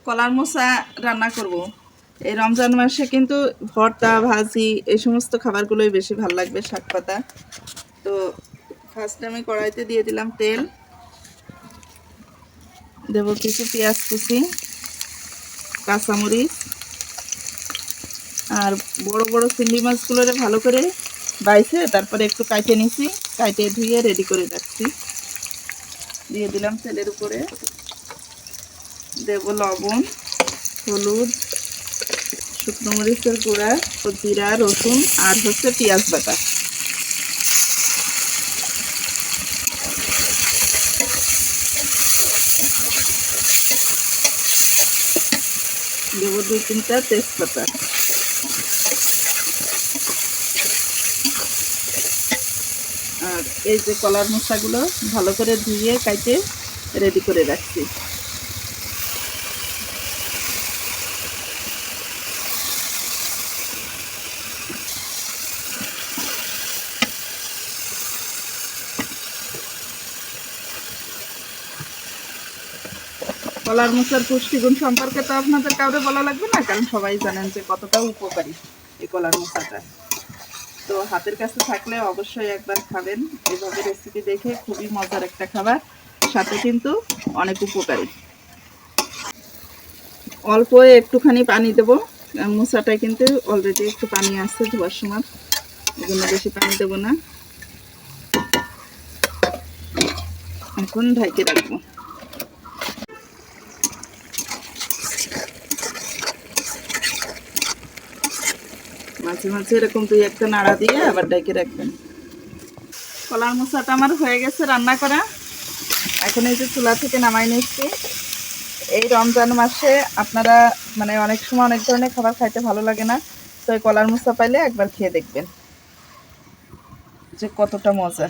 কলার মোচা রান্না করব। এই রমজান মাসে কিন্তু ভর্তা ভাজি এই সমস্ত খাবারগুলোই বেশি ভালো লাগবে, শাক পাতা। তো ফার্স্টে আমি কড়াইতে দিয়ে দিলাম তেল, দেব কিছু পেঁয়াজ কুচি, কাঁচামরিচ, আর বড় বড় চিংড়ি মাছগুলোরে ভালো করে বাইছে তারপরে একটু কাটে নিছি, কাটে ধুয়ে রেডি করে রাখছি। দিয়ে দিলাম তেলের উপরে, দেব লবণ, হলুদ, শুকনো মরিচের গুঁড়া, জিরা, রসুন আর হচ্ছে পেঁয়াজ বাটা। দেব 2-3টা তেজপাতা। আর এই যে কলার মোচাগুলো ভালো করে ধুয়ে কাটে রেডি করে রাখছি। কলার মোচার পুষ্টিগুণ সম্পর্কে তো আপনাদের কাউরে বলা লাগবে না, কারণ সবাই জানেন যে কতটা উপকারী এই কলার মোচাটা। তো হাতের কাছে থাকলে অবশ্যই একবার খাবেন, এভাবে রেসিপি দেখে। খুবই মজার একটা খাবার, সাথে কিন্তু অনেক উপকারী। অল্প একটুখানি পানি দেব, মোচাটায় কিন্তু অলরেডি একটু পানি আছে ধোয়ার সময়, এই জন্য বেশি পানি দেবো না। এখন ঢাকে রাখবো। মাঝে মাঝে এরকম 2-1টা নাড়া দিয়ে আবার ঢেকে রাখবেন। কলার মোচাটা আমার হয়ে গেছে রান্না করা। এখন এই যে চুলা থেকে নামাই নিচ্ছি। এই রমজান মাসে আপনারা মানে অনেক সময় অনেক ধরনের খাবার খাইতে ভালো লাগে না, তো এই কলার মোচা পাইলে একবার খেয়ে দেখবেন যে কতটা মজা।